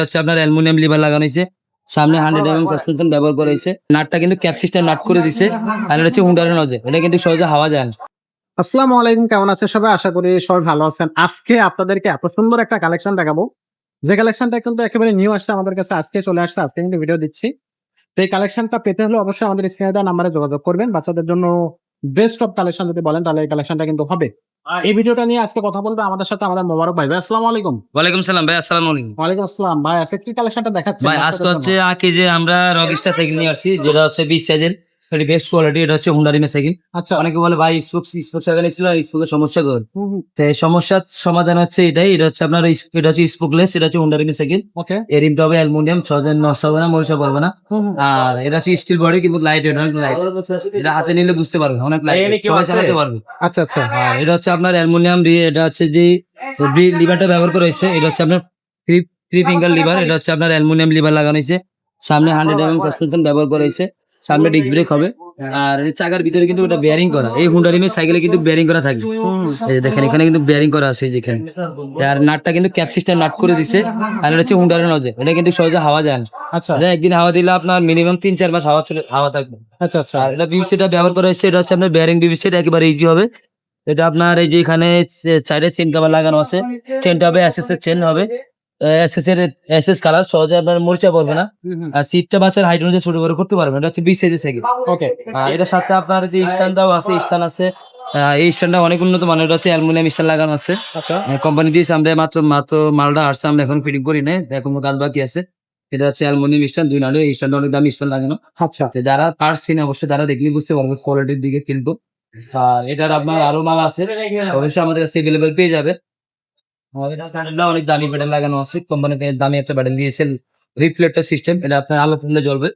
হচ্ছে আপনার aluminium liver লাগানো হয়েছে, সামনে 100 mm সাসপেনশন ব্যবহার করা হয়েছে। নাটটা কিন্তু ক্যাপ সিস্টেম নাট করে দিছে, আর এটা হচ্ছে হুন্ডারের নজর, এটা কিন্তু সহজে হাওয়া যায় না। আসসালামু আলাইকুম, কেমন আছেন সবাই? আশা করি সবাই ভালো আছেন। আজকে আপনাদেরকে এত সুন্দর একটা কালেকশন দেখাবো, যে কালেকশনটা কিন্তু একেবারে নিউ আসছে আমাদের কাছে, আজকে চলে আসছে, আজকে কিন্তু ভিডিও দিচ্ছি। তো এই কালেকশনটা পেতে হলে অবশ্যই আমাদের স্ক্রিনে দেওয়া নাম্বারে যোগাযোগ করবেন। বাচ্চাদের জন্য বেস্ট অফ কালেকশন যদি বলেন তাহলে এই কালেকশনটা কিন্তু হবে। এই ভিডিওটা নিয়ে আজকে কথা বলবে আমাদের সাথে আমাদের মোবারক ভাই। ভাই আসসালামু আলাইকুম। ওয়ালাইকুম সালাম ভাই, আসসালামু আলাইকুম। ওয়ালাইকুম আসসালাম ভাই। আজকে কি কালেকশনটা দেখাচ্ছেন ভাই আজকে হচ্ছে আজকে যে আমরা রকিস্টার সাইকেল নিয়ে আসছি, যেটা হচ্ছে 20 সাইজের, এটি বেস্ট কোয়ালিটি। এটা হচ্ছে হুন্ডা রিমের সাইকেল। আচ্ছা, অনেকে বলে ভাই স্পোক সাইকেল ছিল, স্পোকের সমস্যা কর। তো এই সমস্যার সমাধান হচ্ছে এটাই। এটা হচ্ছে আপনার এটা হচ্ছে স্পোকলেস, এটা হচ্ছে হুন্ডা রিমের সাইকেল। ওকে। এর রিমটা হবে অ্যালুমিনিয়াম, সহজে নষ্ট হবে না, মরিচা পড়বে না। আর এটা হচ্ছে স্টিল বডি, কিন্তু লাইট, অনেক লাইট। এটা হাতে নিলে বুঝতে পারবে অনেক লাইট, সবাই চালাতে পারবে। আচ্ছা আচ্ছা। আর এটা হচ্ছে আপনার অ্যালুমিনিয়াম, এটা হচ্ছে যে লিভারটা ব্যবহার করা হয়েছে, এটা হচ্ছে আপনার থ্রি ফিঙ্গার লিভার। এটা হচ্ছে আপনার অ্যালুমিনিয়াম লিভার লাগানো হয়েছে, সামনে 100 mm সাসপেনশন ব্যবহার করা হয়েছে, সামনে ডিস্ক ব্রেক হবে। আর এই চাকার ভিতরে কিন্তু এটা বেয়ারিং করা, এই হুন্ডা রিমের সাইকেলে কিন্তু বেয়ারিং করা থাকে। এই যে দেখেন এখানে কিন্তু বেয়ারিং করা আছে যেখানে। আর নাটটা কিন্তু ক্যাপ সিস্টেম নাট করে দিছে, আর এটা হচ্ছে হুন্ডারের নজর, এটা কিন্তু সহজে হাওয়া যায় না। আচ্ছা এটা একদিন হাওয়া দিলে আপনার মিনিমাম 3-4 মাস হাওয়া থাকবে। আচ্ছা আচ্ছা। আর এটা বিবিসিটা ব্যবহার করা হয়েছে, এটা হচ্ছে আপনার বেয়ারিং বিবিসি, এটা একেবারে ইজি হবে। এটা আপনার এই যে এখানে সাইডে চেন কভার লাগানো আছে, চেনটা হবে এসএস এর চেন হবে, এসএস কালার, সহজে আপনার মরিচা পড়বে না। আর সিটটা বাচ্চার হাইট অনুযায়ী ছোট বড় করতে পারবেন। এটা হচ্ছে 20 সাইজের সাইকেল। ওকে। এটার সাথে আপনার যে স্ট্যান্ডটাও আছে, স্ট্যান্ড আছে। এই স্ট্যান্ডটা অনেক উন্নত মানের, এটা হচ্ছে অ্যালুমিনিয়াম স্ট্যান্ড লাগানো আছে। আচ্ছা কোম্পানি দিয়েছে, আমরা মাত্র মালটা আসছে, আমরা এখন ফিটিং করি না, এখন কাজ বাকি আছে। এটা হচ্ছে অ্যালুমিনিয়াম স্ট্যান্ড 2 নালে, এই স্ট্যান্ড অনেক দামি স্ট্যান্ড লাগানো। আচ্ছা। তো যারা পারছেন অবশ্যই তারা দেখলে বুঝতে পারবে কোয়ালিটির দিকে কিন্তু। আর এটার আপনার আরো মাল আছে, অবশ্যই আমাদের কাছে এভেলেবেল পেয়ে যাবে। অনেক দামি প্যাডেল লাগানো আছে, কোম্পানি থেকে দামি একটা প্যাডেল দিয়েছে, রিফ্লেক্টর সিস্টেম। এটা আপনার আলো পড়লে জ্বলবে,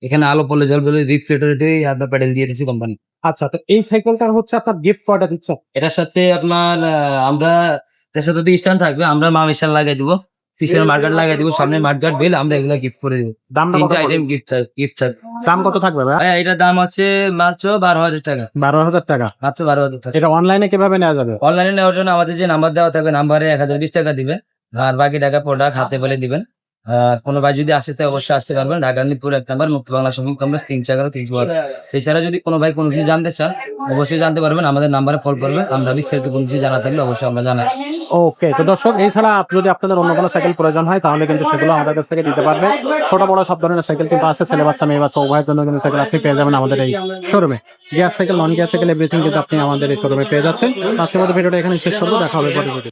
এখানে আলো পড়লে জ্বলবে, রিফ্লেক্টর আপনার প্যাডেল দিয়ে দিয়েছে কোম্পানি। আচ্ছা, তো এই সাইকেলটার হচ্ছে আপনার গিফট কয়টা দিচ্ছে? এটার সাথে আপনার আমরা এটার সাথে স্ট্যান্ড থাকবে, আমরা মামিশান লাগাই দিব, পিছনে মার্কেট লাগাই দিব, সামনে মার্কেট বেল, আমরা এগুলো গিফট করে দিব। দামটা কত 3টা পড়বে? আইটেম গিফট থাকবে। দাম কত থাকবে ভাই? এটার দাম হচ্ছে মাত্র 12,000 টাকা। 12,000 টাকা। মাত্র 12,000 টাকা। এটা অনলাইনে কিভাবে নেওয়া যাবে? অনলাইনে নেওয়ার জন্য আমাদের যে নাম্বার দেওয়া থাকবে, নাম্বারে 1020 টাকা দিবেন, আর বাকি টাকা প্রোডাক্ট হাতে বলে দিবেন। কোনো ভাই যদি আসতে চায় অবশ্যই আসতে পারবেন। ঢাকা মিরপুর 1 নম্বর মুক্ত বাংলা শ্রমিক কমপ্লেক্স, 311 এছাড়া যদি কোনো ভাই কোনো কিছু জানতে চান অবশ্যই জানতে পারবেন, আমাদের নাম্বারে কল করবেন, আমরা বিস্তারিত কোনো কিছু জানা থাকলে অবশ্যই আমরা জানাই। ওকে, তো দর্শক, এছাড়া যদি আপনাদের অন্য কোনো সাইকেল প্রয়োজন হয় তাহলে কিন্তু সেগুলো আমাদের কাছ থেকে দিতে পারবে। ছোট বড় সব ধরনের সাইকেল কিন্তু আছে, ছেলে বাচ্চা মেয়ে বাচ্চা উভয়ের জন্য কিন্তু সাইকেল আপনি পেয়ে যাবেন আমাদের এই শোরুমে। Gear cycle, non gear cycle, everything কিন্তু আপনি আমাদের এই শোরুমে পেয়ে যাচ্ছেন। আজকের মতো ভিডিওটা এখানে শেষ করবো, দেখা হবে পরে।